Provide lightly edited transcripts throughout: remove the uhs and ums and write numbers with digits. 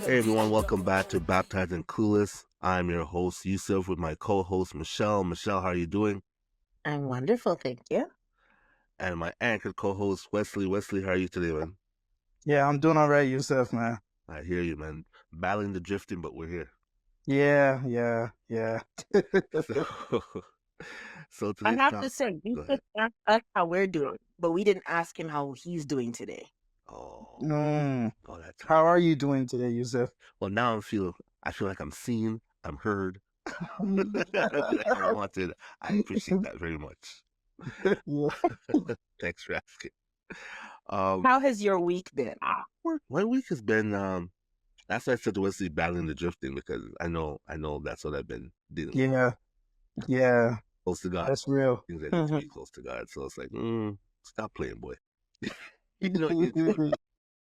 Hey everyone, welcome back to Baptized and Clueless. I'm your host Yusuf with my co-host Michelle. Michelle, how are you doing? I'm wonderful, thank you. And my anchor co-host Wesley. Wesley, how are you today, man? Yeah, I'm doing all right, Yusuf, man. I hear you, man. Battling the drifting, but we're here. Yeah. So, so I today's have to top. say, you Go just ahead. asked us how we're doing, but we didn't ask him how he's doing today. Oh, Mm. all that time. How are you doing today, Yusuf? Well, now I feel like I'm seen. I'm heard. Like I'm wanted. I appreciate that very much. Yeah. Thanks for asking. Um, How has your week been? my week has been That's why I said to Wesley battling the drifting because I know that's what I've been dealing with. Yeah, yeah, Close to God, that's real. things that need to be close to God. So it's like, stop playing, boy. You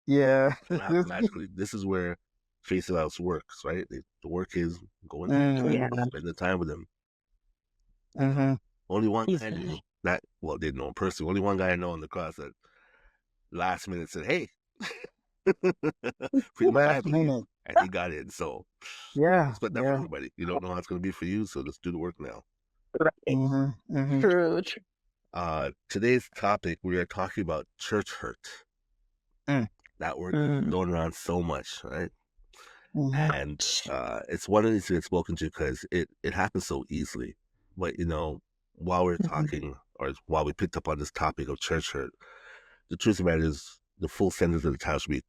Yeah. automatically. This is where Face It Out's works, right? The work is going to church, Yeah, Mm-hmm. spend the time with him. Mm-hmm. Only one he's guy I knew that, well, didn't know him personally. Only one guy I know on the cross that last minute said, "Hey, free my Last Bible," minute. and he got in. So Yeah, expect that for yeah. everybody. You don't know how it's going to be for you, so let's do the work now. right. Mm-hmm. Mm-hmm. True. Today's topic, we are talking about church hurt. Mm. That word gets Mm. thrown around so much, right? Mm-hmm. And it's one that needs to get spoken to because it happens so easily. But while we're Mm-hmm. talking, or while we picked up on this topic of church hurt, the truth of the matter is the full sentence of the title should be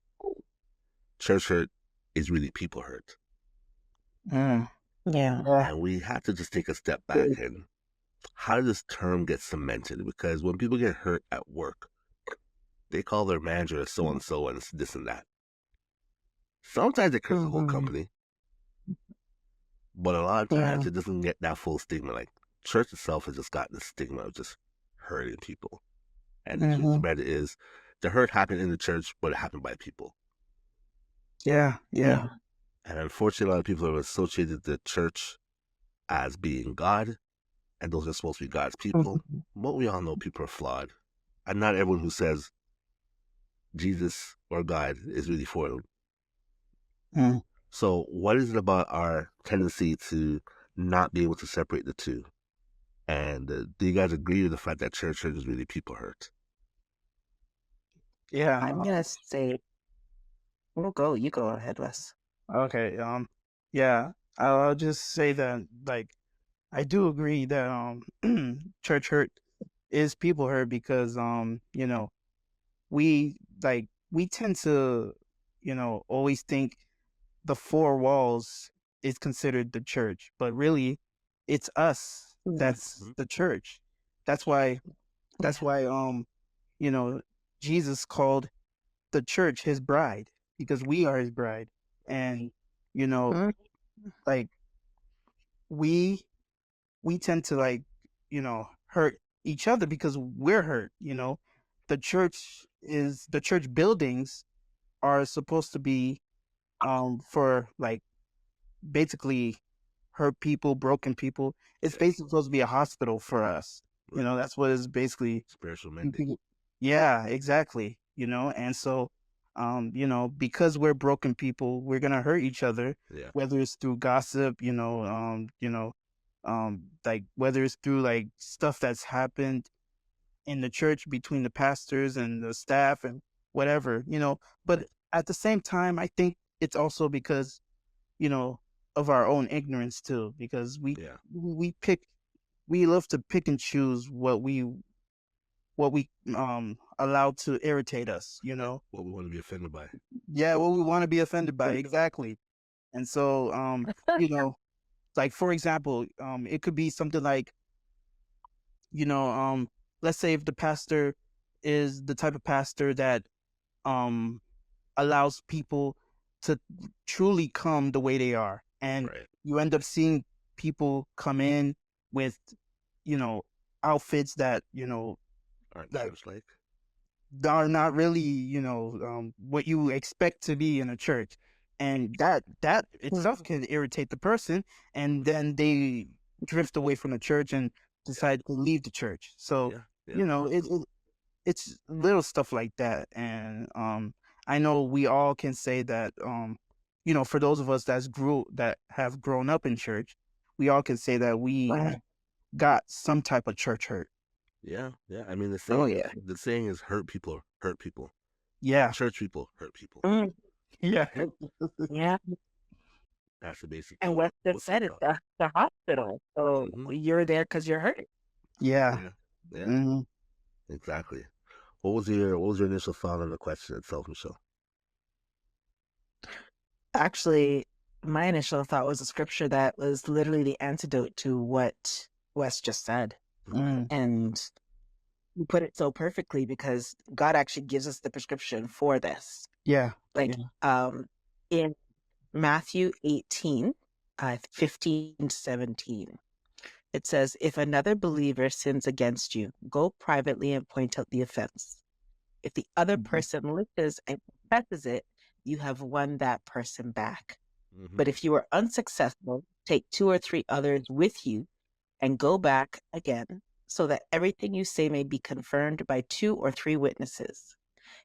church hurt is really people hurt. Mm. Yeah. Yeah. And we have to just take a step back and how did this term get cemented? Because when people get hurt at work, they call their manager so and so and this and that. Sometimes it hurts the whole Mm-hmm. company, but a lot of Yeah. times it doesn't get that full stigma. Like church itself has just got the stigma of just hurting people. And the truth of Mm-hmm. the matter is, the hurt happened in the church, but it happened by people. Yeah, yeah. Yeah. And unfortunately, a lot of people have associated the church as being God, and those are supposed to be God's people. Mhm. But we all know people are flawed. And not everyone who says Jesus or God is really for them. Mm. So, what is it about our tendency to not be able to separate the two? And do you guys agree with the fact that church hurt is really people hurt? Yeah. I'm gonna say, we'll go. You go ahead, Wes. Okay. Yeah. I'll just say that, like, I do agree that church hurt is people hurt because we we tend to always think the four walls is considered the church, but really it's us Yeah. that's Mm-hmm. the church. That's why that's Yeah. why you know Jesus called the church his bride because we are his bride. And you know Mm. like we we tend to hurt each other because we're hurt. The church buildings are supposed to be for like basically hurt people, broken people. It's Yes, basically supposed to be a hospital for us. right. That's what it's basically. Spiritual mending. Yeah, exactly. And so because we're broken people, we're gonna hurt each other, Yeah, whether it's through gossip, like whether it's through like stuff that's happened in the church between the pastors and the staff and whatever. But at the same time, I think it's also because, you know, of our own ignorance too, because yeah. we love to pick and choose what we allow to irritate us. What we want to be offended by. Yeah, what we want to be offended by, exactly. And so like for example, it could be something like, you know, let's say if the pastor is the type of pastor that um allows people to truly come the way they are. And Right. you end up seeing people come in with, you know, outfits that, Aren't that church like? are not really, what you expect to be in a church. And that itself can irritate the person. And then they drift away from the church and Yeah, decide to leave the church. So, yeah, yeah. it's little stuff like that. And I know we all can say that for those of us that have grown up in church, we all can say that we got some type of church hurt. Yeah, yeah. I mean, Oh yeah. the saying is hurt people hurt people. Yeah. Church people hurt people. Mm, Yeah. yeah. That's the basic. And West just What's it said it's called? the hospital. So Mm-hmm. you're there because you're hurt. Yeah. Yeah, yeah, Mhm. exactly. What was your initial thought on the question itself, Michelle? Actually, my initial thought was a scripture that was literally the antidote to what Wes just said. Mm. And you put it so perfectly because God actually gives us the prescription for this. Yeah. Like in Matthew 18, 15 to 17, it says, if another believer sins against you, go privately and point out the offense. If the other Mhm. person listens and confesses it, you have won that person back. Mm-hmm. But if you are unsuccessful, take 2 or 3 others with you and go back again, so that everything you say may be confirmed by 2 or 3 witnesses.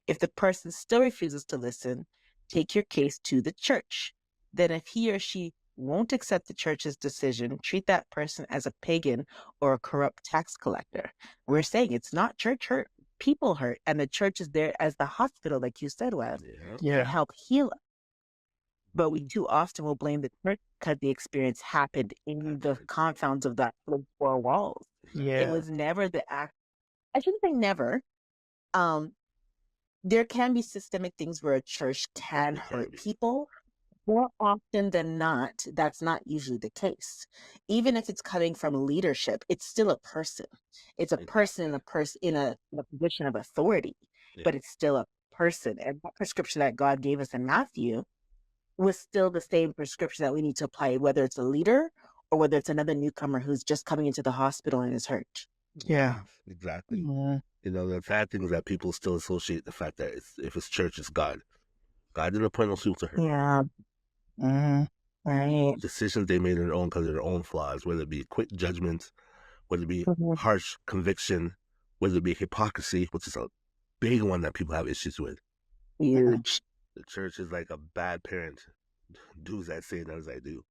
If the person still refuses to listen, take your case to the church. Then, if he or she won't accept the church's decision, treat that person as a pagan or a corrupt tax collector. We're saying it's not church hurt, people hurt, and the church is there as the hospital, like you said, Wes, Yeah. to Yeah. help heal us. But we too often will blame the church because the experience happened in the confounds of that four walls. It Yeah. was never the act. I shouldn't say never. Um, there can be systemic things where a church can It can hurt be. people. More often than not, that's not usually the case. Even if it's coming from leadership, it's still a person. It's a person in a position of authority, Yeah. but it's still a person. And that prescription that God gave us in Matthew was still the same prescription that we need to apply, whether it's a leader or whether it's another newcomer who's just coming into the hospital and is hurt. Yeah. Exactly. Mhm. You know, the sad thing is that people still associate the fact that if it's church, it's God. God didn't appoint those people to hurt. Yeah, Mhm. right. Decisions they made on their own because of their own flaws, whether it be quick judgment, whether it be Mhm. harsh conviction, whether it be hypocrisy, which is a big one that people have issues with. Huge. The church is like a bad parent. Do as I say, not as I do.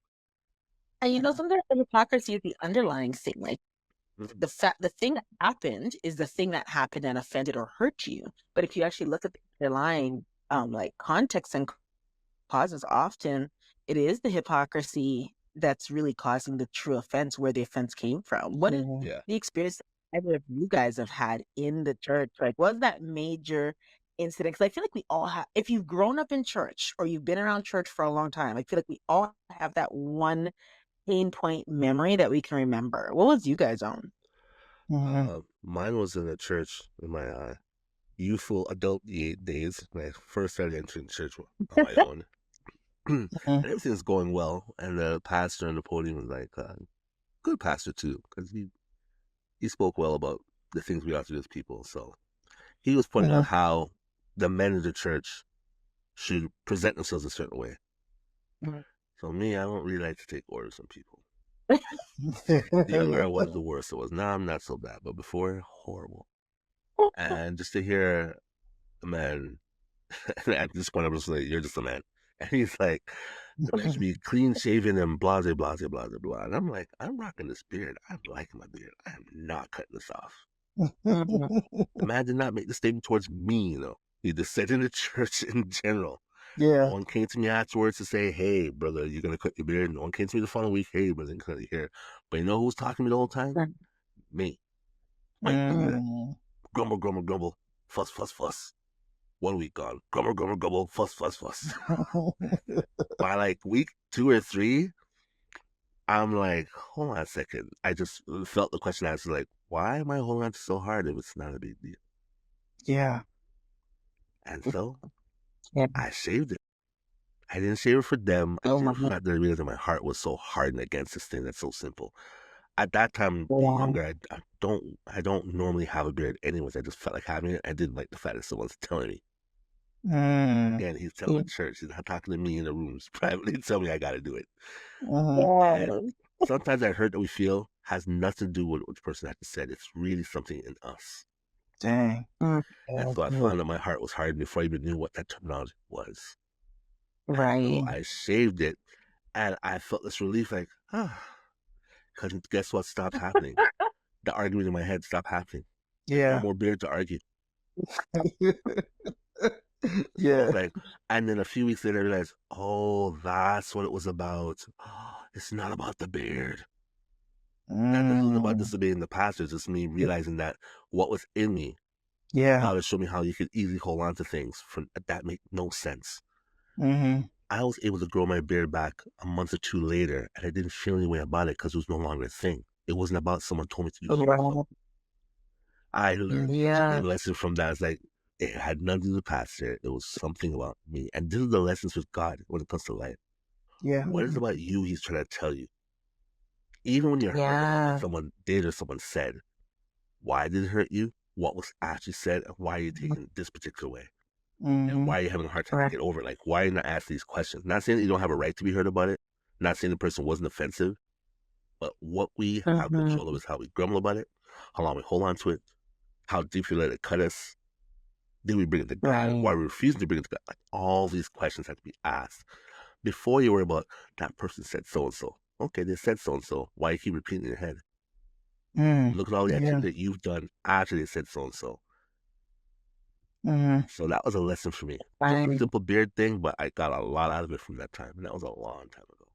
And sometimes the hypocrisy is the underlying thing. Like the thing that happened is the thing that happened and offended or hurt you. But if you actually look at the underlying like context and causes, often it is the hypocrisy that's really causing the true offense, where the offense came from. What is Mhm. Yeah. the experience that either of you guys have had in the church? Like, was that major incident? Because I feel like we all have, if you've grown up in church or you've been around church for a long time, I feel like we all have that one pain point memory that we can remember. What was you guys on? Mhm. Mine was in a church in my youthful adult days when I first started entering church on my own. And Mhm. everything's going well, and the pastor on the podium was like, good pastor too, because he spoke well about the things we ought to do as people. So he was pointing out Mhm. how the men of the church should present themselves a certain way. Mhm. So me, I don't really like to take orders from people. The younger I was, the worse it was. Now I'm not so bad, but before, horrible. And just to hear a man, and at this point, I'm just like, you're just a man. And he's like, the man should be clean shaven and blah, blah, blah, blah, blah. And I'm like, I'm rocking this beard. I'm liking my beard. I am not cutting this off. Mhm. The man did not make the statement towards me, He just said in the church in general. No Yeah. one came to me afterwards to say, hey, brother, you're going to cut your beard. No one came to me the following week, hey, brother, you're cut your hair. But you know who was talking to me the whole time? Me. Like, Mhm. grumble, grumble, grumble, fuss, fuss, fuss. 1 week gone. Grumble, grumble, grumble, fuss, fuss, fuss. By like week 2 or 3, I'm like, hold on a second. I just felt the question answered, like, why am I holding on to so hard if it's not a big deal? Yeah. And so Yeah. I shaved it. I didn't shave it for them. I Oh shaved my it for that. Then I realized that my heart was so hardened against this thing that's so simple. At that time, being God. younger, I don't normally have a beard anyways. I just felt like having it. I didn't like the fact that someone's telling me. Mm. Again, he's telling the church. He's not talking to me in the rooms privately. Tell me I got to do it. Mhm. And Yeah. sometimes that hurt that we feel has nothing to do with what the person had to say. It's really something in us. Dang. Mm. And Yeah. so I found that my heart was hardened before I even knew what that terminology was. And so Right. I shaved it, and I felt this relief, like, because guess what stopped happening? The argument in my head stopped happening. No Yeah. more beard to argue. So Yeah. it's like, and then a few weeks later, I realized, oh, that's what it was about. It's not about the beard. That this wasn't about Mm. disobeying the pastor. It's just me realizing that what was in me, Yeah. God has shown me how you could easily hold on to things from that make no sense. Mm-hmm. I was able to grow my beard back a month or two later, and I didn't feel any way about it because it was no longer a thing. It wasn't about someone told me to do so. Right. I learned a Yeah. lesson from that. It's like it had nothing to do with the pastor. It was something about me. And this is the lessons with God when it comes to life. Yeah. What is it about you he's trying to tell you? Even when you're hurt about what Yeah. someone did or someone said, why did it hurt you? What was actually said? And why are you taking it this particular way? And Mm-hmm. why are you having a hard time to Right. get over it? Like, why are you not asking these questions? Not saying that you don't have a right to be hurt about it. Not saying the person wasn't offensive. But what we have control of Mm-hmm. is how we grumble about it, how long we hold on to it, how deep we let it cut us. Did we bring it to God? Right. Why are we refusing to bring it to God? Like all these questions have to be asked before you worry about that person said so and so. Okay, they said so and so. Why you keep repeating in your head? Mm. Look at all the Yeah. activity that you've done after they said so and so. Mm-hmm. So that was a lesson for me. Just a Right. simple beard thing, but I got a lot out of it from that time, and that was a long time ago.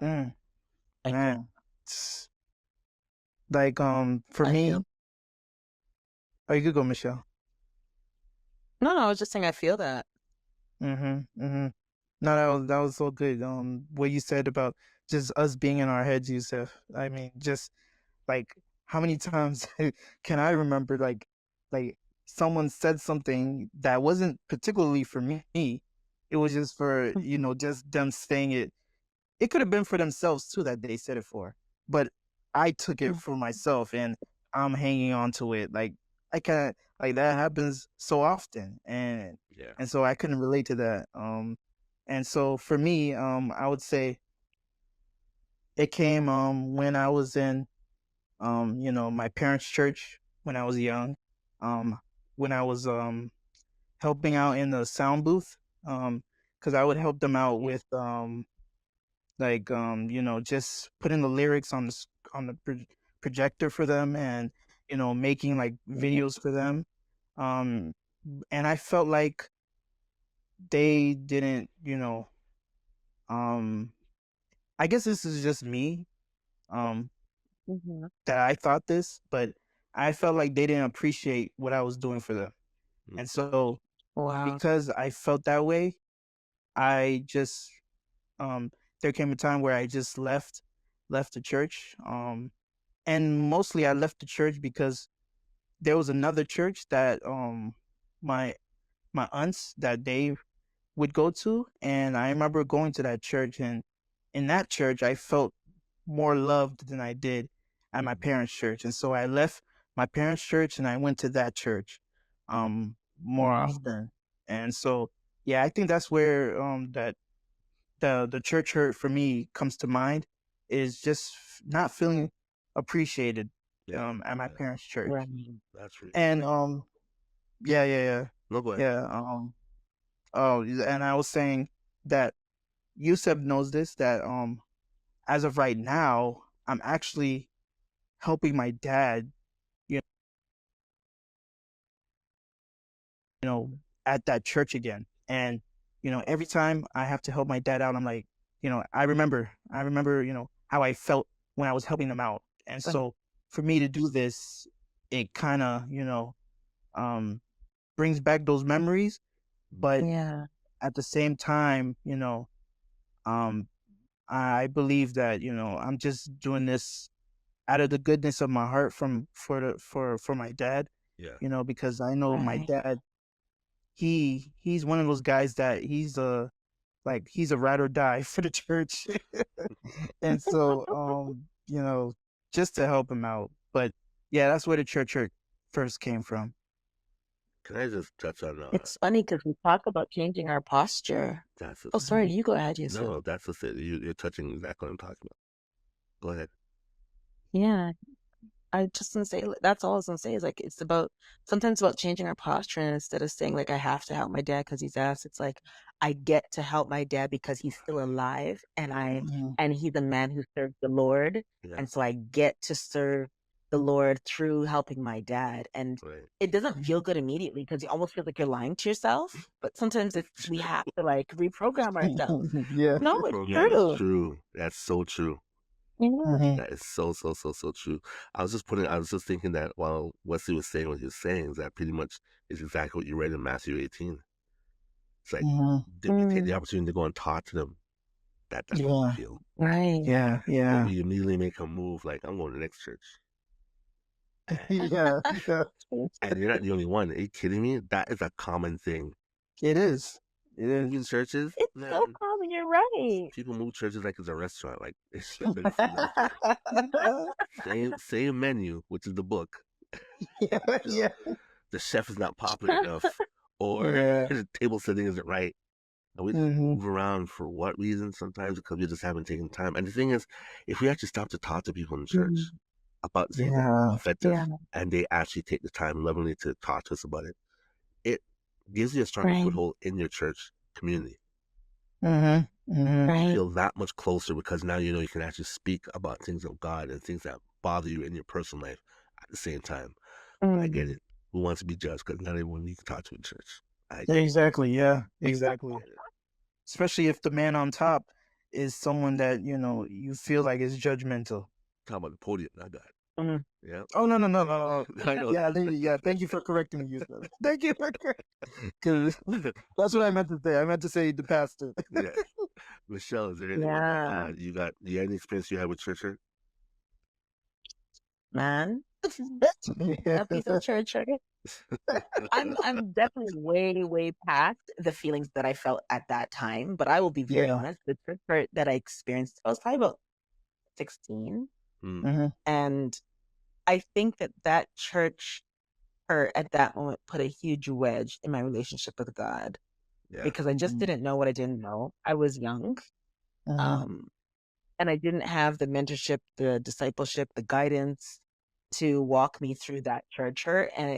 Mm. I Man. Like for I me, feel oh, you could go, Michelle. no, I was just saying I feel that. Mm-hmm. Mm-hmm. No, that was so good. What you said about just us being in our heads, Yusuf. I mean, just like how many times can I remember like someone said something that wasn't particularly for me. It was just for, just them saying it. It could have been for themselves too that they said it for. But I took it for myself and I'm hanging on to it. Like I kind of like that happens so often Yeah. and so I couldn't relate to that. And so for me, I would say it came when I was in my parents' church when I was young, um, when I was helping out in the sound booth, because I would help them out with like just putting the lyrics on on the projector for them and making like videos for them, um, and I felt like they didn't, um, I guess this is just me, um, Mm-hmm. that I thought this, but I felt like they didn't appreciate what I was doing for them. Mm. And so Wow. because I felt that way, I just um there came a time where I just left the church. And mostly I left the church because there was another church that my my aunts that they would go to, and I remember going to that church, and in that church I felt more loved than I did at my parents' church. And so I left my parents' church and I went to that church more often. And so yeah, I think that's where that the church hurt for me comes to mind, is just not feeling appreciated Yeah. at my Yeah. parents' church. Right. That's really true. And yeah, yeah, yeah. No, go ahead. Yeah, oh, and I was saying that Yusef knows this, that as of right now, I'm actually helping my dad, you know, at that church again. And, every time I have to help my dad out, I'm like, I remember, how I felt when I was helping him out. And Right. so for me to do this, it kind of, um, brings back those memories. But Yeah. at the same time, um, I believe that, I'm just doing this out of the goodness of my heart for my dad, Yeah. because I know my Right. dad, he's one of those guys that he's a ride or die for the church. And so just to help him out. But yeah, that's where the church hurt first came from. Can I just touch on It's funny because we talk about changing our posture. that's Oh, just sorry. Mhm. You go ahead, no, Yusuf. no, that's just it. You're touching exactly what I'm talking about. Go ahead. Yeah. I just gonna say that's all I was gonna say is like it's about sometimes about changing our posture and instead of saying like I have to help my dad because he's asked, it's like I get to help my dad because he's still alive Mhm. and he's a man who serves the Lord. Yeah. And so I get to serve the Lord through helping my dad. And Right. it doesn't feel good immediately because you almost feel like you're lying to yourself. But sometimes we have to like reprogram ourselves. Yeah. No, it's Program is true. true. That's so true. Yeah. Mhm. That is so true. I was just thinking that while Wesley was saying what he was saying, is that pretty much is exactly what you read in Matthew 18. It's like Mhm. we take the Mm, opportunity to go and talk to them. That's what we Yeah. feel. right. Yeah. But Yeah. we immediately make a move like I'm going to the next church. Yeah. Yeah. And you're not the only one. Are you kidding me? That is a common thing. It is. It is. Moving churches, It's so man. common. You're right. People move churches like it's a restaurant. Like no. Same menu, which is the book. Yeah. You know, Yeah. the chef is not popular enough, or Yeah. the table setting isn't right. And we just Mhm. move around for what reason? Sometimes because we just haven't taken time. And the thing is, if we actually stop to talk to people in church Mm, about the things that Yeah. affect us, yeah, and they actually take the time lovingly to talk to us about it, it gives you a stronger right, foothold in your church community. Mhm. Mhm. You right. feel that much closer because now you know you can actually speak about things of God and things that bother you in your personal life at the same time. But I get Mm, it. Who wants to be judged? Because not everyone you can talk to in church. I Yeah, get exactly. Yeah. Exactly. it. Especially if the man on top is someone that, you feel like is judgmental. Talk about the podium, not God. mm. Yeah. Oh, no, no, no, no, no. I know. Yeah, yeah. Thank you for correcting me, sir. Thank you for correcting. Because that's what I meant to say. I meant to say the pastor. Yeah. Michelle, is there anyone Yeah, you got any experience you had with church hurt? man. Yeah. A piece of church, right? I'm definitely way, way past the feelings that I felt at that time. But I will be very Yeah. honest. The church hurt that I experienced, I was probably about 16, Mm, Mhm. and I think that church hurt at that moment put a huge wedge in my relationship with God yeah. because I just Mhm. didn't know what I didn't know. I was young. Mhm. Um, and I didn't have the mentorship, the discipleship, the guidance to walk me through that church hurt. And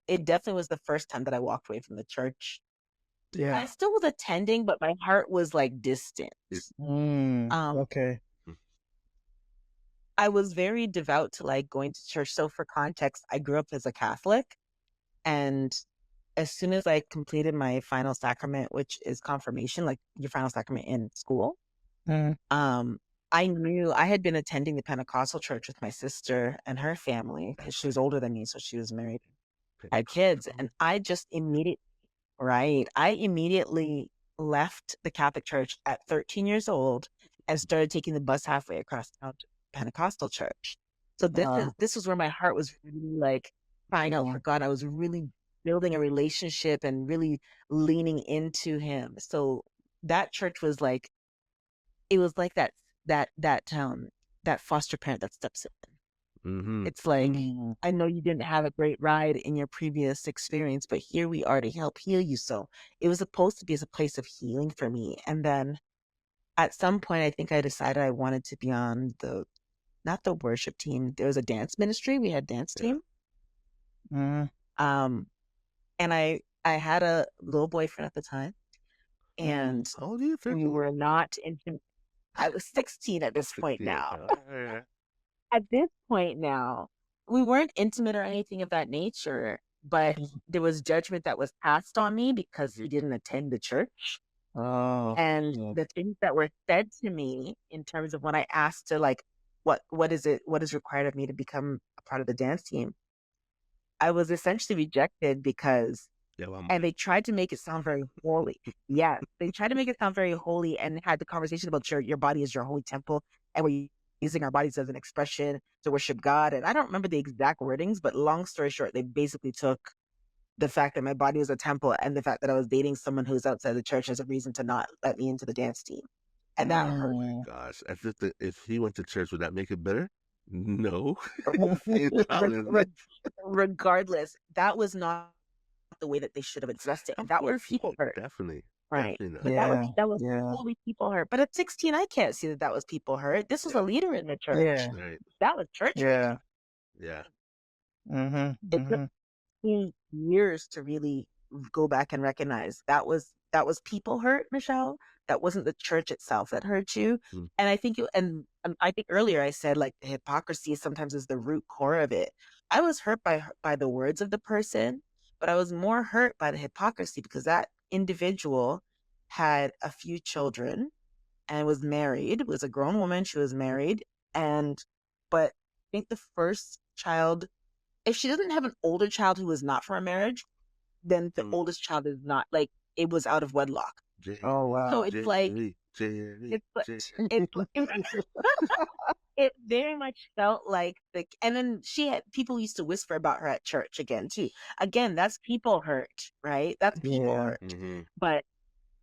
it definitely was the first time that I walked away from the church. I Yeah. still was attending, but my heart was like distant. It, Um, Okay. mm, I was very devout to like going to church. So for context, I grew up as a Catholic, and as soon as I completed my final sacrament, which is confirmation, like your final sacrament in school, Mhm. um, I knew I had been attending the Pentecostal church with my sister and her family because that's she was right. older than me, so she was married, had kids, Pentecostal. and I just immediately left the Catholic church at 13 years old and started taking the bus halfway across town to Pentecostal church. So Uh, this was where my heart was really like crying out for God. I was really building a relationship and really leaning into Him. So that church was like it was like that foster parent that steps in. Mm-hmm. It's like, mhm. I know you didn't have a great ride in your previous experience, but here we are to help heal you. So it was supposed to be as a place of healing for me. And then at some point, I think I decided I wanted to be on not the worship team. There was a dance ministry. We had dance Yeah. team. Mhm. Um, and I had a little boyfriend at the time, Mhm. and How old are you? we 13? were not intimate. I was 16 at this point 16. now. Okay. Yeah. At this point now, we weren't intimate or anything of that nature, but there was judgment that was passed on me because he didn't attend the church. Oh, And yeah. the things that were said to me in terms of when I asked to like, what is required of me to become a part of the dance team, I was essentially rejected because Yeah. Well, and they tried to make it sound very holy. Yes, they tried to make it sound very holy and had the conversation about your body is your holy temple, and we're using our bodies as an expression to worship God. And I don't remember the exact wordings, but long story short, they basically took the fact that my body was a temple and the fact that I was dating someone who's outside the church as a reason to not let me into the dance team, and that hurt. Mhm. gosh. As if he went to church, would that make it better? No. Same Re- problem, isn't re- it? Regardless, that was not the way that they should have addressed it, and Of that was course. people hurt. Definitely. Right. Definitely not. But Yeah. that was Yeah. totally people hurt. But at 16, I can't see that was people hurt. This was Yeah. a leader in the church. Yeah. Right. That was church hurt. Yeah. Yeah. It took me years to really go back and recognize that was people hurt, Michelle. That wasn't the church itself that hurt you. Mm. And I think I think earlier I said like the hypocrisy sometimes is the root core of it. I was hurt by the words of the person, but I was more hurt by the hypocrisy because that individual had a few children and was married, was a grown woman, she was married, and but I think the first child, if she doesn't have an older child who was not from a marriage, then the oldest child is not, like, it was out of wedlock. Oh So wow. it's like it's like it's it very much felt like and then she had people used to whisper about her at church again too. Again, that's people hurt, right? That's people Yeah. hurt. But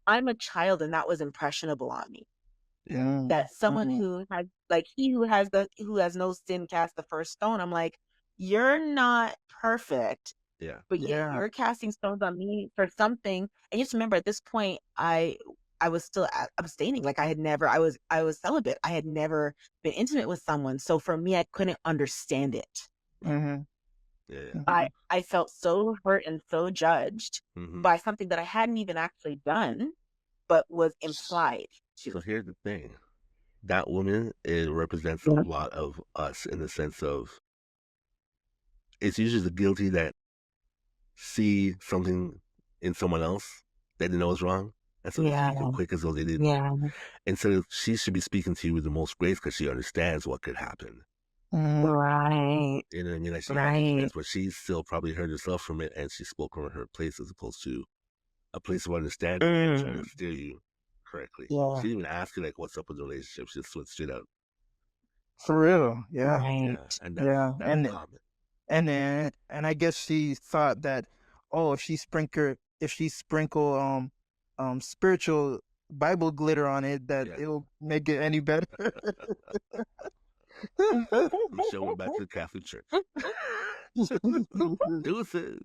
I'm a child and that was impressionable on me. That someone who has like he who has no sin cast the first stone. I'm like, you're not perfect, Yeah. but yet Yeah. you're casting stones on me for something. And just remember, at this point, I was still abstaining. Like I was celibate. I had never been intimate with someone. So for me, I couldn't understand it. Mm-hmm. Yeah. I felt so hurt and so judged Mm-hmm. by something that I hadn't even actually done, but was implied So to. here's the thing. That woman, it represents a Yeah. lot of us in the sense of it's usually the guilty that see something in someone else that they know is wrong. And so they Yeah. speak it quick as though they didn't. Yeah. And so she should be speaking to you with the most grace because she understands what could happen. Right. You know what I mean? Like she Right. understands, but she still probably hurt herself from it and she spoke from her place as opposed to a place of understanding and trying to steer you correctly. Yeah. She didn't even ask you like what's up with the relationship. She just went straight out. For real. Yeah. Yeah. Right. And Yeah. that's common. And I guess she thought that, oh, if she sprinkle spiritual Bible glitter on it, that Yeah. it'll make it any better. Michelle went back to the Catholic Church. Deuces.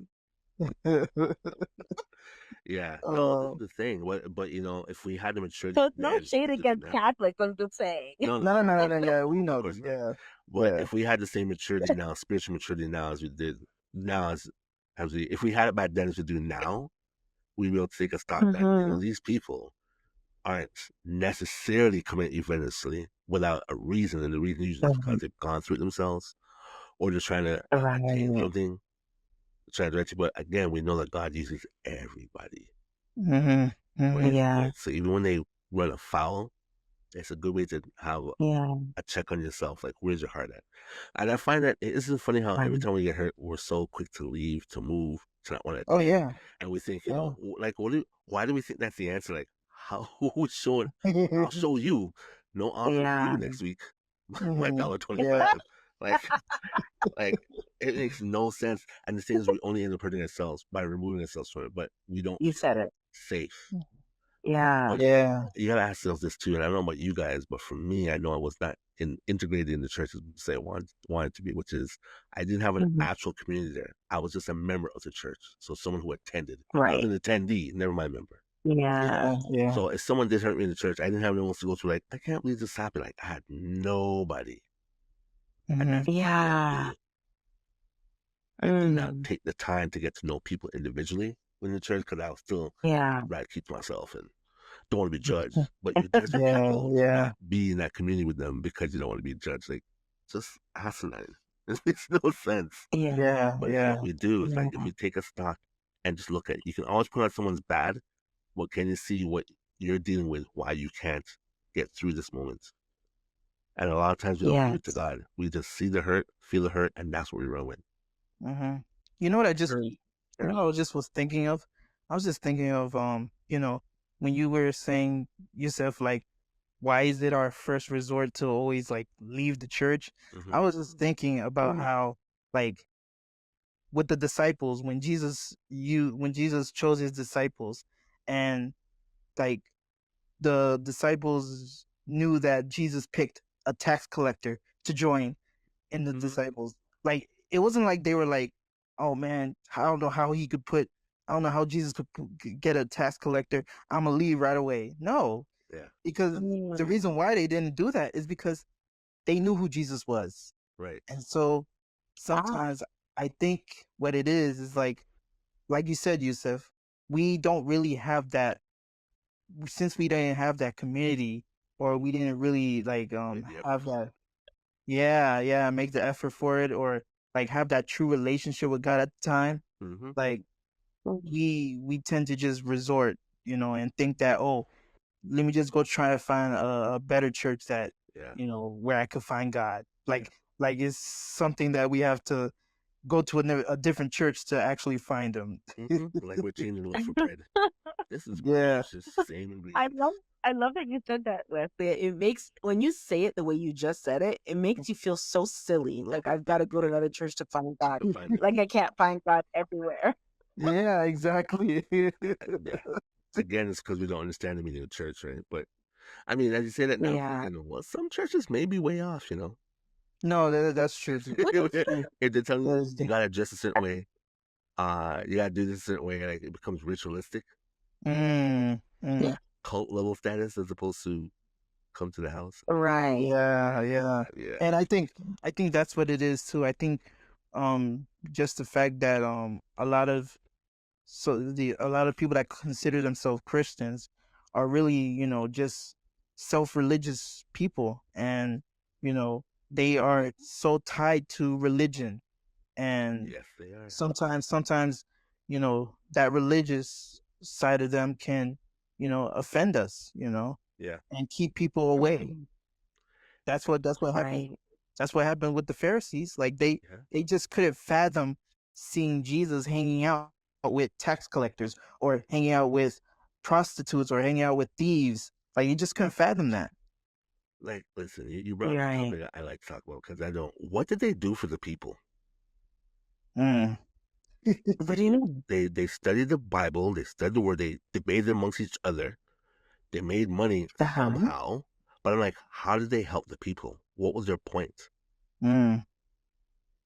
Yeah, no, this is the thing. But you know, if we had the maturity So it's no then, shade it's different against now. Catholics, I'm just saying. No, No. Yeah, we of know. course not. Yeah. But Yeah. if we had the same maturity now, spiritual maturity now as we did now, as we, if we had it back then as we do now, we will take a stock that you know these people aren't necessarily committing eventually without a reason, and the reason usually is because they've gone through it themselves or just trying to attain Right. something, trying to direct you. But again, we know that God uses everybody. Yeah. So even when they run afoul, it's a good way to have Yeah. a check on yourself. Like, where's your heart at? And I find that it isn't funny how every time we get hurt, we're so quick to leave, to move, to not want to. Oh yeah. And we think, you know, like, why do we think that's the answer? Like, how who's showing? I'll show you. No offer for you next week. My $1.25. Like it makes no sense. And the thing is, we only end up hurting ourselves by removing ourselves from it, but we don't You feel said it. safe. Yeah. But Yeah. you gotta ask yourself this too, and I don't know about you guys, but for me, I know I was not integrated in the church as say I wanted to be, which is I didn't have an actual community there. I was just a member of the church, so someone who attended. I was Right. an attendee, never mind member. Yeah. Yeah. So if someone did hurt me in the church, I didn't have anyone to go to. Like, I can't believe this happened. Like, I had nobody. Yeah. I did not take the time to get to know people individually in the church because I was still Yeah. right keep to myself and don't want to be judged. But you desperate people to not be in that community with them because you don't want to be judged. Like, just asinine. It makes no sense. Yeah. But Yeah. what we do is like if we take a stock and just look at you can always put out someone's bad, but can you see what you're dealing with, why you can't get through this moment? And a lot of times we don't give it to God. We just see the hurt, feel the hurt, and that's what we run with. You know what I just was thinking of? I was just thinking of you know, when you were saying yourself like, why is it our first resort to always like leave the church? I was just thinking about how like with the disciples when Jesus chose his disciples and like the disciples knew that Jesus picked a tax collector to join in the disciples. Like it wasn't like they were like, oh man, I don't know how Jesus could get a tax collector. I'm gonna leave right away. No, because the reason why they didn't do that is because they knew who Jesus was, right? And so sometimes I think what it is like you said, Yusuf, we don't really have that, since we didn't have that community, or we didn't really like have that, yeah, make the effort for it, or like have that true relationship with God at the time. Mm-hmm. Like we tend to just resort, and think that, oh, let me just go try to find a better church that, Yeah. where I could find God. Like it's something that we have to go to a different church to actually find him. Mm-hmm. Like we're changing loaf for bread. This is bread. Yeah. It's just the same I ingredients. love I love that you said that, Leslie. It makes when you say it the way you just said it, it makes you feel so silly. Like I've got to go to another church to find God. To find it. Like I can't find God everywhere. Yeah, exactly. Yeah. Again, it's because we don't understand the meaning of church, right? But I mean, as you say that now, I'm Yeah. thinking, well, some churches may be way off, you know. No, that's true. True. If they're telling That you is you gotta dress a certain way, you gotta do this a certain way, like it becomes ritualistic, mm. cult level status, as opposed to come to the house. Right. Yeah. Yeah. And I think that's what it is too. I think just the fact that a lot of people that consider themselves Christians are really, just self-religious people, and they are so tied to religion, and Yes, they are. sometimes that religious side of them can offend us, Yeah. and keep people away. That's what happened. Right. That's what happened with the Pharisees. Like Yeah. they just couldn't fathom seeing Jesus hanging out with tax collectors, or hanging out with prostitutes, or hanging out with thieves. Like you just couldn't fathom that. Like, listen, you brought up a Right. topic I like to talk about because I don't. What did they do for the people? Mm. What do you mean? They studied the Bible, they studied the Word, they debated amongst each other, they made money Uh-huh. somehow. But I'm like, how did they help the people? What was their point? Mm.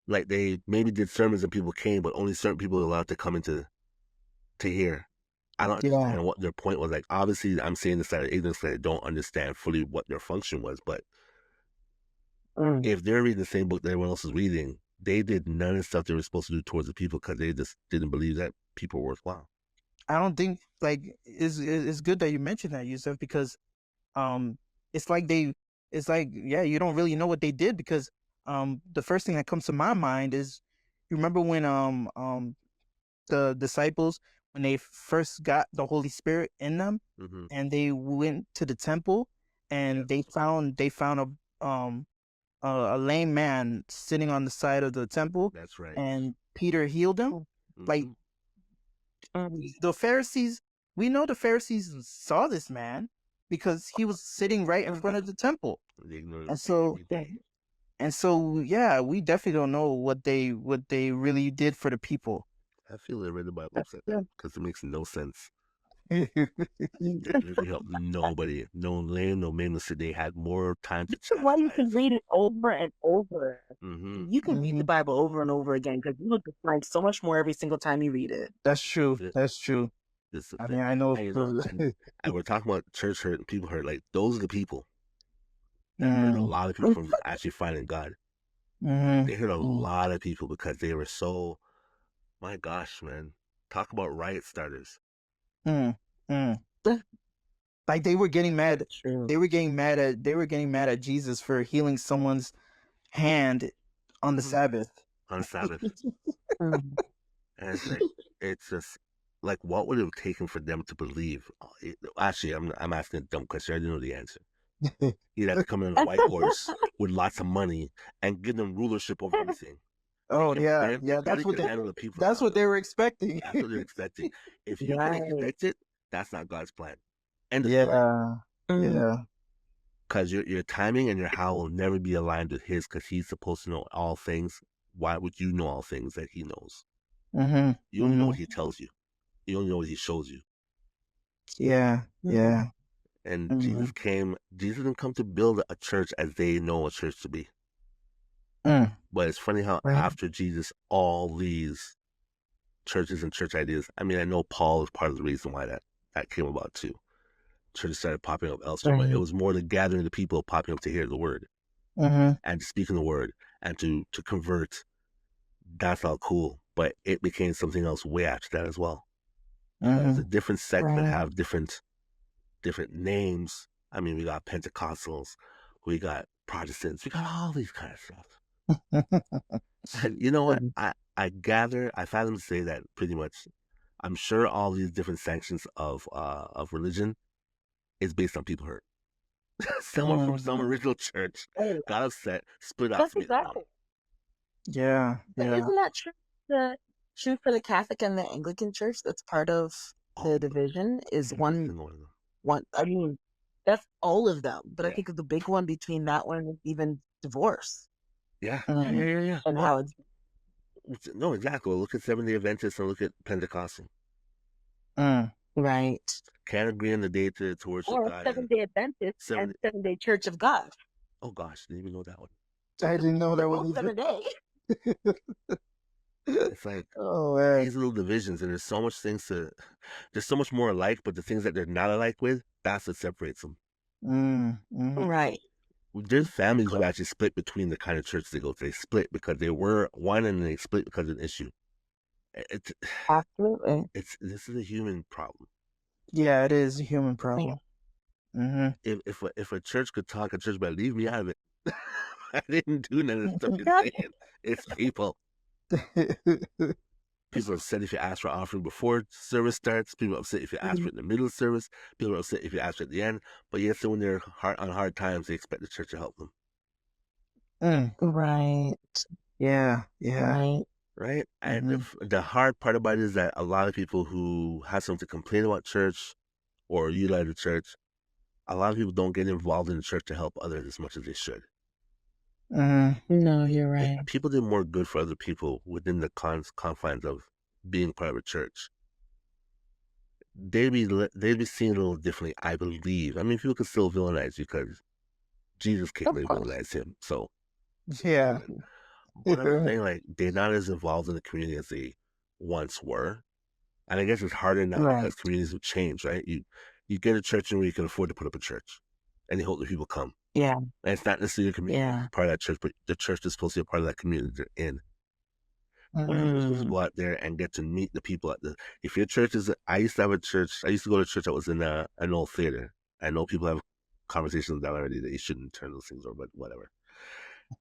Like they maybe did sermons and people came, but only certain people were allowed to come into to hear. I don't Yeah. understand what their point was. Like obviously, I'm saying this out of ignorance because I don't understand fully what their function was. But Mm. if they're reading the same book that everyone else is reading, they did none of the stuff they were supposed to do towards the people because they just didn't believe that people were worthwhile. I don't think like it's good that you mentioned that, Yusuf, because um it's like yeah, you don't really know what they did, because the first thing that comes to my mind is, you remember when the disciples, when they first got the Holy Spirit in them, Mm-hmm. and they went to the temple, and they found a lame man sitting on the side of the temple, That's right. and Peter healed him. Like Mm-hmm. the Pharisees, we know the Pharisees saw this man because he was sitting right in front of the temple. They ignored And so everything. yeah, we definitely don't know what they really did for the people. I feel they read the Bible upside down because it makes no sense. Yeah. It literally helped nobody. No lame, no maidenless. They had more time to This is why you can chastise. read it over and over. Mm-hmm. You can read the Bible over and over again because you will just find so much more every single time you read it. That's true. That's true. This is the I thing. mean, I know. And, you know, and we're talking about church hurt and people hurt. Like those are the people that hurt a Mm, lot of people from actually finding God. mhm, They hurt a mm, lot of people because they were so. My gosh, man! Talk about riot starters. mm, mm. Like they were getting mad. True. They were getting mad at Jesus for healing someone's hand on the Mm-hmm. Sabbath. On Sabbath. Mm. And it's just like, what would it have taken for them to believe? Actually, I'm asking a dumb question. I didn't know the answer. He'd have to come in on a white horse with lots of money and give them rulership over everything. Oh yeah, Man, yeah. Daddy could handle the people That's around what them. they were expecting. That's what they're expecting. If you can Right. expect it, that's not God's plan. End of story. Yeah, Mm. yeah. Because your timing and your how will never be aligned with His. Because He's supposed to know all things. Why would you know all things that He knows? Mm-hmm. You only know Mm-hmm. what He tells you. You only know what He shows you. Yeah, yeah. And Mm-hmm. Jesus came. Jesus didn't come to build a church as they know a church to be. Mm. But it's funny how Right. after Jesus, all these churches and church ideas. I mean, I know Paul is part of the reason why that came about too. Churches started popping up elsewhere, but it Right. was more the gathering of people popping up to hear the word Mm-hmm. and speaking the word and to convert. that's all cool. But it became something else way after that as well. Mm-hmm. The different sects that Right. have different names. I mean, we got Pentecostals, we got Protestants, we got all these kind of stuff. And you know what? I gather, I fathom to say that pretty much, I'm sure all these different sections of religion is based on people hurt. Someone from some original church Oh, got upset, split up that's to make them one. exactly. Yeah, But yeah. isn't that true for the Catholic and the Anglican Church? That's part of Oh, the division is every one single one of them. one. I mean, that's all of them. But I Yeah, think the big one between that one and even divorce yeah, yeah, Mm, yeah, yeah. and Well, how it's no, exactly. Well, look at Seventh Day Adventists and look at Pentecostal. mm. right. Can't agree on the day to worship Or God and Seventh Day Adventist seven. and Seventh Day Church of God. Oh gosh, didn't even know that one. I didn't know They're that both one either. 7 day. It's like Oh man. these little divisions, and there's so much things to. There's so much more alike, but the things that they're not alike with, that's what separates them. Mm-hmm. Right. There's families who actually split between the kind of church they go to. They split because they were one, and they split because of an issue. It's Absolutely. this is a human problem. Yeah, it is a human problem. Mm-hmm. If a church could talk, a church better leave me out of it. I didn't do none of the stuff you're saying. It's people. People are upset if you ask for offering before service starts. People are upset if you ask for it in the middle of service. People are upset if you ask for it at the end. But yet, so when they're on hard times, they expect the church to help them. Right. Yeah, yeah. Right. Right? And Mm-hmm. the hard part about it is that a lot of people who have something to complain about church or utilize the church, a lot of people don't get involved in the church to help others as much as they should. Mm-hmm. No, you're If right. people did more good for other people within the confines of being part of a church, they'd be seen a little differently, I believe. I mean, people could still villainize you because Jesus came Of and course. villainized him. So, Yeah. but I'm saying like they're not as involved in the community as they once were, and I guess it's harder now Right. because communities have changed, right? You get a church where you can afford to put up a church, and you hope that people come. Yeah. And it's not necessarily your community Yeah. part of that church, but the church is supposed to be a part of that community they're in. Mm-hmm. You're supposed to go out there and get to meet the people at the. If your church is, I used to have a church. I used to go to a church that was in an old theater. I know people have conversations with that already that you shouldn't turn those things over, but whatever.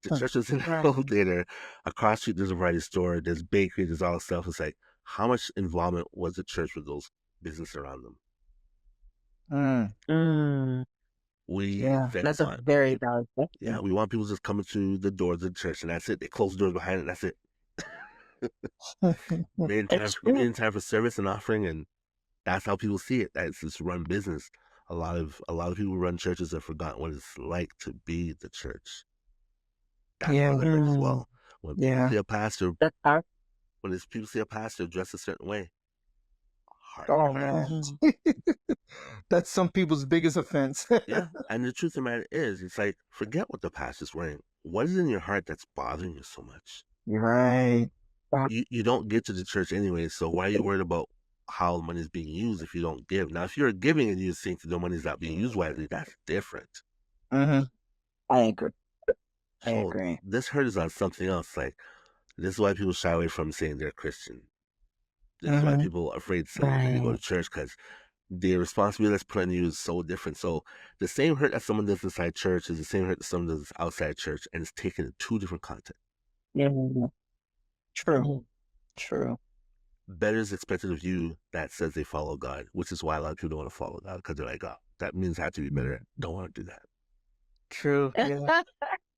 The church is in an Right. old theater. Across the street, there's a variety store. There's bakery. There's all this stuff. It's like, how much involvement was the church with those businesses around them? Mm. Mm. We Yeah. instead That's a want, very valid yeah, question. we want people just coming to the doors of the church, and that's it. They close the doors behind it. And that's it. It's Made true. in time for service and offering, and that's how people see it. That's just run business. A lot of people who run churches have forgotten what it's like to be the church. That's Yeah. part of the hurt as Mm. well. When people Yeah. see a pastor, That's our. people see a pastor dressed a certain way, heart Oh man. hurts. Mhm. That's some people's biggest offense. Yeah, and the truth of the matter is, it's like forget what the pastor's wearing. What is in your heart that's bothering you so much? You're right. You don't get to the church anyway, so why are you worried about how money is being used if you don't give? Now, if you're giving and you think the money's not being used wisely, that's different. Mm-hmm. I agree. I So agree. this hurt is on something else. Like this is why people shy away from saying they're Christian. This is why Mm-hmm. people are afraid to say that they go Right. to church because the responsibility that's put on you is so different. So the same hurt that someone does inside church is the same hurt that someone does outside church, and it's taken in two different contexts. Yeah. True. True. Better is expected of you that says they follow God, which is why a lot of people don't want to follow God because they're like, oh, that means I have to be better. Don't want to do that True. Yeah.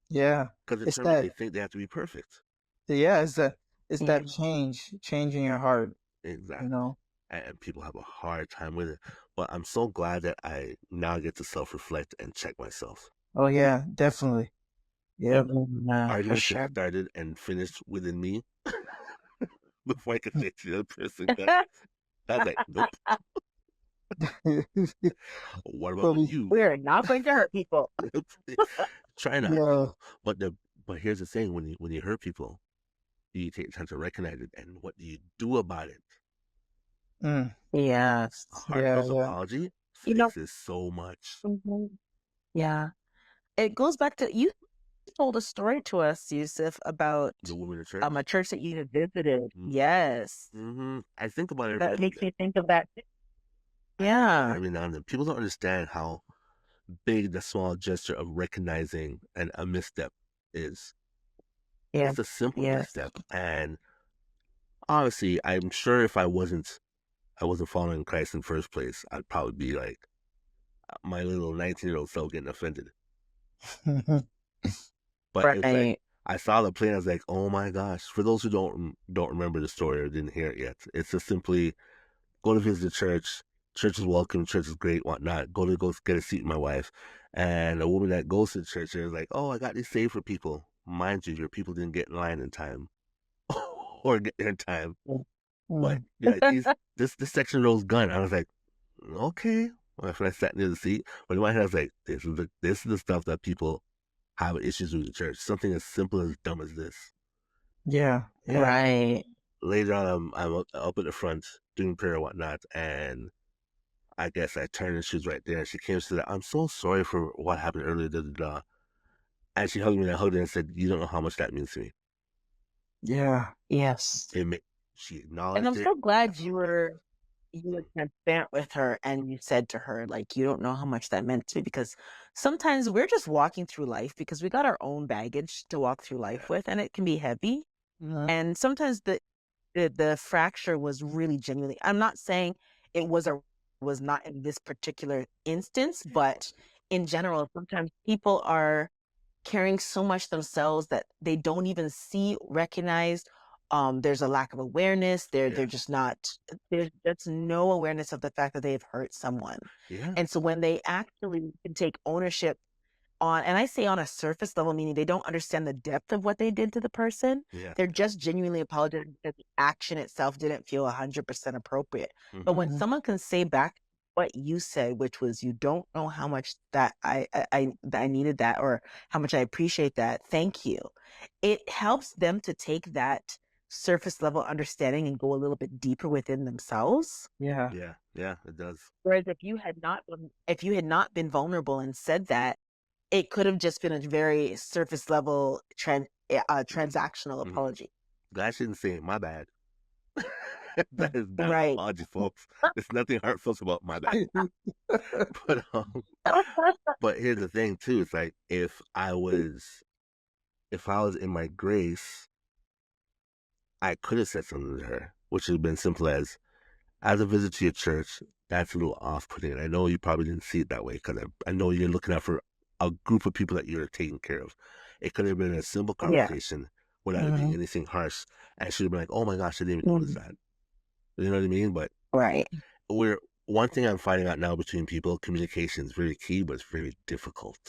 Yeah. because It's internally that. they think they have to be perfect. Yeah. It's Yeah. that change in your heart. You Exactly. know. And people have a hard time with it. But I'm so glad that I now get to self reflect and check myself. Oh yeah. Definitely. Yep. For Arguments get sure. started and finished within me before I can say to the other person, I was like, nope. What about with Probably. you? We're not going to hurt people. Try not Yeah. to. But here's the thing: when you hurt people, you take time to recognize it, and what do you do about it? Mm. Yes. A Yeah. heartfelt Yeah. apology You know, fixes so much. mhm. Yeah. It goes back to you told a story to us, Yusuf, about The woman in church. a church that you had visited. Mm-hmm. Yes. I think about it That makes me think of that. Yeah. every now and then. People don't understand how big the small gesture of recognizing a misstep is. Yeah. It's a simple Yes. misstep, and honestly, I'm sure if I wasn't following Christ in the first place, I'd probably be like my little 19-year-old self getting offended. But it's like Right. I saw the play and I was like, oh my gosh. For those who don't remember the story or didn't hear it yet, it's just simply go to visit the church. Church is welcome. Church is great. Whatnot. Go get a seat with my wife, and a woman that goes to the church is like, oh, I got these saved for people. Mind you, your people didn't get in line in time or get there in time. But Mm. yeah, this section rows gun. I was like, okay. When I sat near the seat, but in my head I was like, this is the stuff that people have issues with the church. Something as simple as dumb as this. Yeah. Yeah. Right. Later on, I'm up at the front doing prayer and whatnot, and I guess I turned and she was right there. And she came to that. I'm so sorry for what happened earlier. Da, da, da. And she hugged me and I hugged her and said, "You don't know how much that means to me." Yeah. Yes. It made, she And I'm acknowledged it. so glad you were transparent with her and you said to her, like, you don't know how much that meant to me, because sometimes we're just walking through life because we got our own baggage to walk through Yeah, life with, and it can be heavy. Mhm. And sometimes the fracture was really genuinely, I'm not saying it was not in this particular instance, but in general, sometimes people are carrying so much themselves that they don't even see, recognize. There's a lack of awareness. They're yeah, just not, there's just no awareness of the fact that they've hurt someone. yeah, And so when they actually can take ownership on, and I say on a surface level, meaning they don't understand the depth of what they did to the person. yeah. They're just genuinely apologizing because the action itself didn't feel 100% appropriate. But when Mhm. someone can say back what you said, which was, you don't know how much that I needed that, or how much I appreciate that. Thank you. It helps them to take that surface level understanding and go a little bit deeper within themselves. Yeah. Yeah, yeah, it does. Whereas if you had not been vulnerable and said that, it could have just been a very surface level transactional Mm-hmm. apology. Glad she didn't say it. My bad. That is not an Right. apology, folks. There's nothing heartfelt about my bad. But but here's the thing too. It's like if I was in my grace, I could have said something to her, which would have been simple as a visit to your church, that's a little off-putting. And I know you probably didn't see it that way because I know you're looking out for a group of people that you're taking care of. It could have been a simple Yeah. conversation without it being Mhm. anything harsh, and she'd have been like, "Oh my gosh, I didn't even notice Mhm. that." You know what I mean? But Right. we're one thing I'm finding out now between people, communication is very key, but it's very difficult.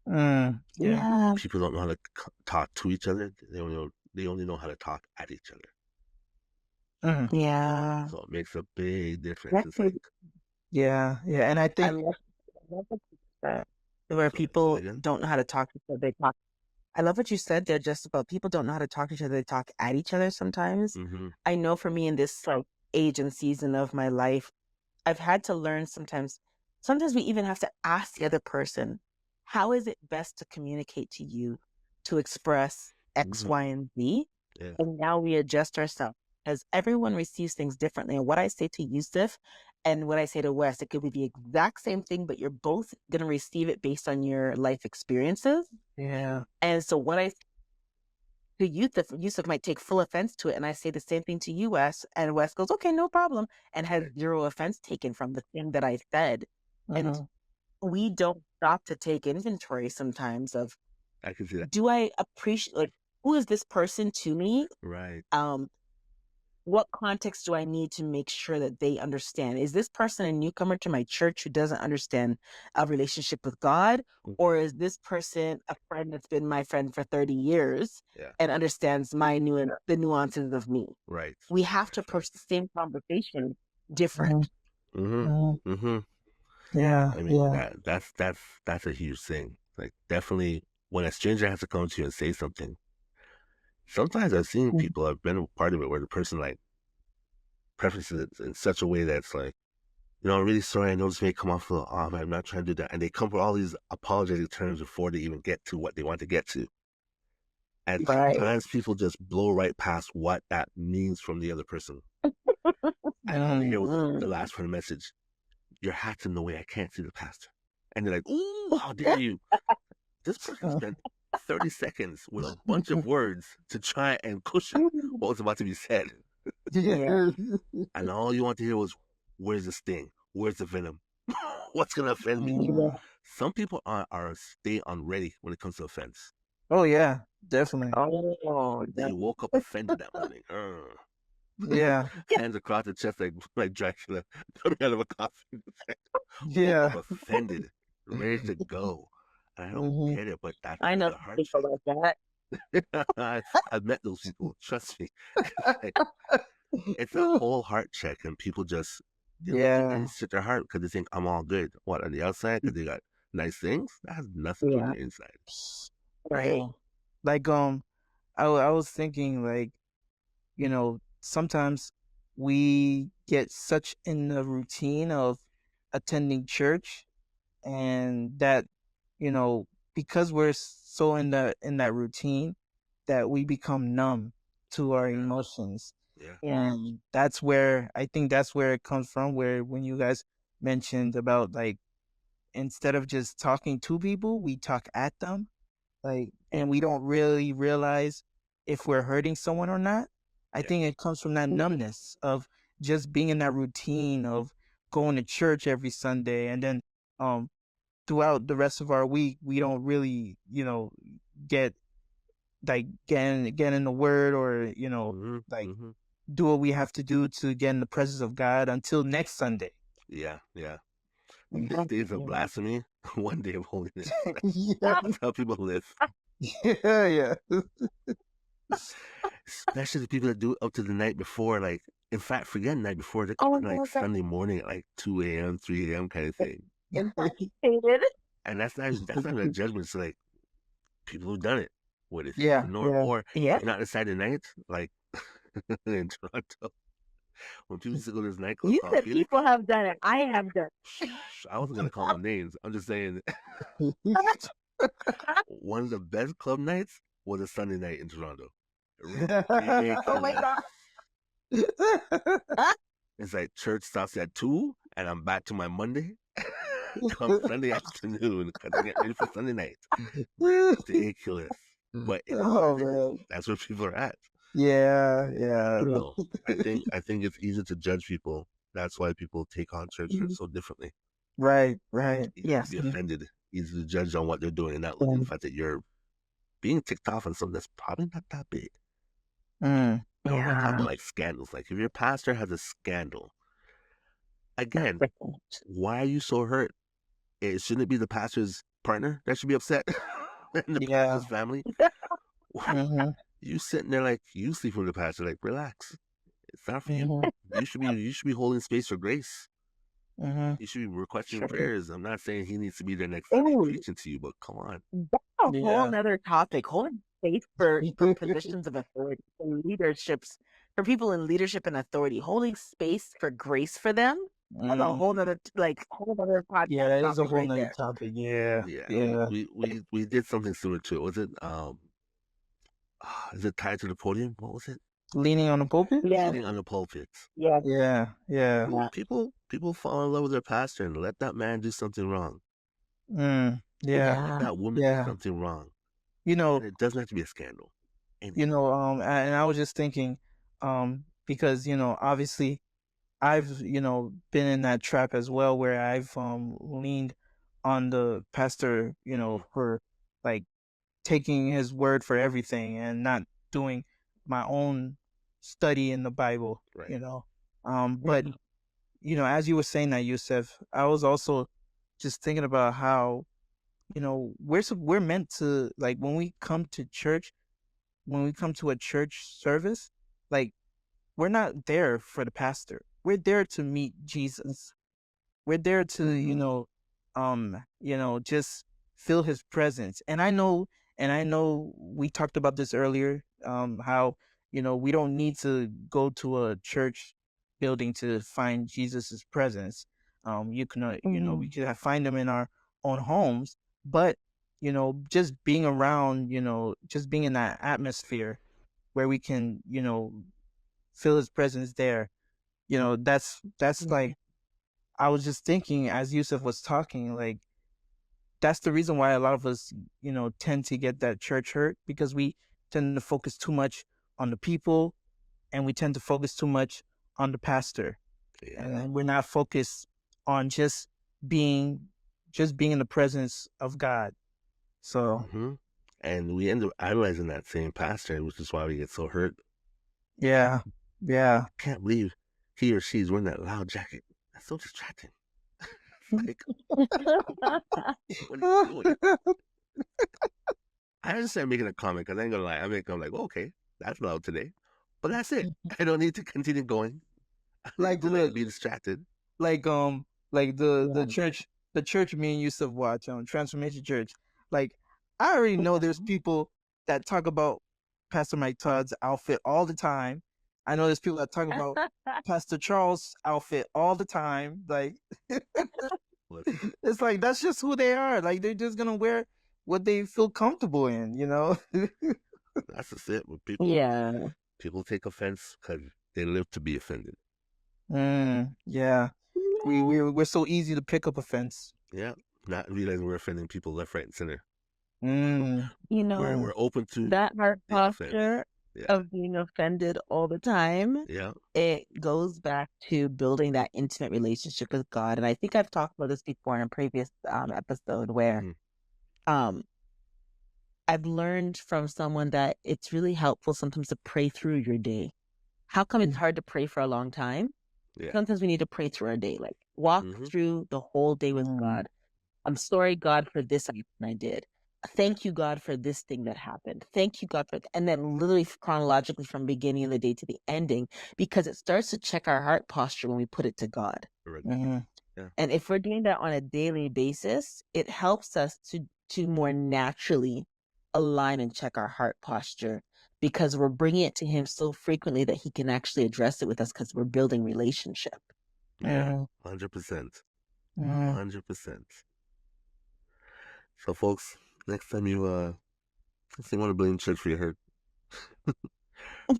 Yeah. Yeah. People don't know how to talk to each other. They only know how to talk at each other. Mhm. Yeah. So it makes a big difference. That's It's it. like, Yeah. Yeah. And I I think, love what you said. Where so say it people again. don't know how to talk to each other. They talk. I love what you said there, just about people don't know how to talk to each other. They talk at each other sometimes. Mm-hmm. I know for me in this like age and season of my life, I've had to learn sometimes we even have to ask the other person, how is it best to communicate to you to express X, Mm-hmm. Y, and Z? Yeah. And now we adjust ourselves because everyone receives things differently. And what I say to Yusuf and what I say to Wes, it could be the exact same thing, but you're both going to receive it based on your life experiences. yeah. And so what I to Yusuf might take full offense to it, and I say the same thing to you, Wes, and Wes goes, "Okay, no problem," and has Right. zero offense taken from the thing that I said. And Mhm. we don't stop to take inventory sometimes of, I can see that. do I appreciate, like, who is this person to me? Right. Um, what context do I need to make sure that they understand? Is this person a newcomer to my church who doesn't understand a relationship with God? Or is this person a friend that's been my friend for 30 years Yeah. and understands the nuances of me? Right. We have to Right. approach the same conversation different. Mhm. Mhm. Mm-hmm. Mm-hmm. Yeah. I mean Yeah. that's a huge thing. Like definitely when a stranger has to come to you and say something. Sometimes I've seen Mhm. people, I've been a part of it where the person like prefaces it in such a way that's like, I'm really sorry. I know this may come off a little off. I'm not trying to do that. And they come with all these apologetic terms before they even get to what they want to get to. And Right. sometimes people just blow right past what that means from the other person. And all they hear was the last part of the message. Your hat's in the way. I can't see the pastor. And they're like, ooh, how dare you? This person spent 30 seconds with a bunch of words to try and cushion what was about to be said. Yeah. And all you want to hear was, where's the sting? Where's the venom? What's going to offend me? Yeah. Some people are stay on ready when it comes to offense. Oh yeah, definitely. Oh, They woke up offended that morning. Yeah, Hands across the chest like Dracula coming out of a coffin. Woke yeah. up offended, ready to go. And I don't Mhm. get it, but that's I know the heart people check. like that. I've met those people. Trust me. It's a whole heart check, and people just they look at it Yeah. and sit their heart because they think I'm all good. What on the outside? Because they got nice things. That has nothing to do with Yeah. the inside. Right. Like I was thinking like, sometimes we get such in the routine of attending church, and that, because we're so in that routine, that we become numb to our Yeah, emotions. yeah, Yeah. And I think that's where it comes from, where when you guys mentioned about, like, instead of just talking to people, we talk at them, like, and we don't really realize if we're hurting someone or not. I yeah. think it comes from that numbness of just being in that routine of going to church every Sunday, and then um throughout the rest of our week we don't really, get get in the word, or Mm-hmm, like mm-hmm. do what we have to do to get in the presence of God until next Sunday. Yeah, yeah. 6 days of Yeah. blasphemy, 1 day of holiness. Yeah. That's how people live. Yeah, yeah. Especially the people that do it up to the night before. Like, in fact, forget the night before. They're Oh coming my like God. Sunday morning at like 2 a.m., 3 a.m. kind of thing. Intoxicated. And that's not a judgment. It's like people who've done it. What is Yeah, the norm? yeah. Or Yeah. if not a Saturday night, like in Toronto, when people used to go to this nightclub You called said Phoenix. people have done it. I have done I wasn't gonna call them names. I'm just saying it. one of the best club nights was a Sunday night in Toronto. Oh my Ridiculous. God. It's like church starts at 2 and I'm back to my Monday. Come Sunday afternoon because I get ready for Sunday night. Ridiculous. But it is what Oh it is. man. That's where people are at. Yeah, I yeah. don't know. I think it's easy to judge people. That's why people take on church hurt so differently. Right, right. Easy to Yes. be offended, easy to judge on what they're doing and not look at the fact that you're being ticked off on something that's probably not that big. Mm. And we're not talking Yeah. like scandals. Like if your pastor has a scandal, again, why are you so hurt? Shouldn't it be the pastor's partner that should be upset and the Yeah. pastor's family? Mm-hmm. You sitting there like you sleep with the pastor, like relax. It's not for you. Mm-hmm. You should be holding space for grace. Mm-hmm. You should be requesting Sure. prayers. I'm not saying he needs to be there next Sunday Oh, preaching to you, but come on. that's a whole Yeah. nother topic. Holding space for positions of authority, for leaderships, for people in leadership and authority. Holding space for grace for them. That's a Mm. whole nother whole other Yeah, podcast that is a topic whole right nother there. topic. Yeah. Yeah, Yeah. we did something similar to it. Was it is it tied to the podium? What was it? Leaning on the pulpit? Yeah. Sitting on the pulpit. Yeah. Yeah, yeah. Yeah. People fall in love with their pastor and let that man do something wrong. Yeah. Let Yeah. that woman do Yeah. something wrong. You know, And it doesn't have to be a scandal. Anything. and I was just thinking, because, obviously I've, been in that trap as well, where I've leaned on the pastor, Mm-hmm. for, like, taking his word for everything and not doing my own study in the Bible, Right. but as you were saying that, Yusef, I was also just thinking about how, we're meant to, like, when we come to church, when we come to a church service, like, we're not there for the pastor. We're there to meet Jesus. We're there to, just feel his presence. And I know we talked about this earlier, how, we don't need to go to a church building to find Jesus's presence. You can, we can find them in our own homes, but just being around, just being in that atmosphere where we can, feel his presence there. That's like, I was just thinking as Yusuf was talking, like, that's the reason why a lot of us, tend to get that church hurt, because we tend to focus too much on the people, and we tend to focus too much on the pastor. Yeah. And then we're not focused on just being in the presence of God. So And we end up idolizing that same pastor, which is why we get so hurt. yeah. I can't believe he or she's wearing that loud jacket. That's so distracting. Like, what are you doing? I understand making a comment, because I ain't gonna lie. I'm like, well, okay, that's loud today, but that's it. I don't need to continue going. Like, look, be distracted. like the church me and Yusuf watch on Transformation Church. Like, I already know there's people that talk about Pastor Mike Todd's outfit all the time. I know there's people that talk about Pastor Charles' outfit all the time. Like, it's like, that's just who they are. Like, they're just gonna wear what they feel comfortable in, That's just it. With people, people take offense because they live to be offended. Yeah. We're so easy to pick up offense. Yeah, not realizing we're offending people left, right, and center. We're open to that heart posture of being offended all the time. Yeah, it goes back to building that intimate relationship with God. And I think I've talked about this before in a previous episode, where I've learned from someone that it's really helpful sometimes to pray through your day. How come it's hard to pray for a long time? Yeah. Sometimes we need to pray through our day, like walk through the whole day with God. I'm sorry, God, for this I did. Thank you, God, for this thing that happened. Thank you, God, for and then literally chronologically from beginning of the day to the ending, because it starts to check our heart posture when we put it to God. Yeah. And if we're doing that on a daily basis, it helps us to more naturally align and check our heart posture, because we're bringing it to him so frequently that he can actually address it with us, because we're building relationship. Yeah, 100%. 100%. So, folks, next time you want to blame church for your hurt,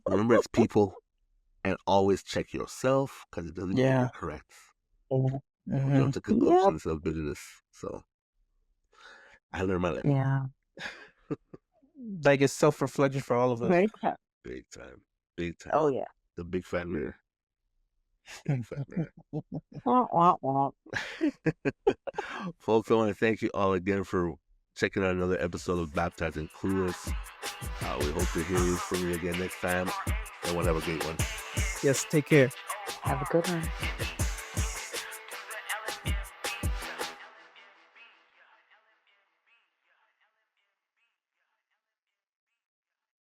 remember it's people, and always check yourself, because it doesn't mean you're correct. Don't jump to conclusions of bitterness. So, I learned my lesson. Yeah. Like, it's self-reflection for all of us. Big time. Big time. Oh, yeah. The big fat mirror. Big fat mirror. Folks, I want to thank you all again for checking out another episode of Baptized and Clueless. We hope to hear from you again next time. Everyone have a great one. Yes, take care. Have a good one.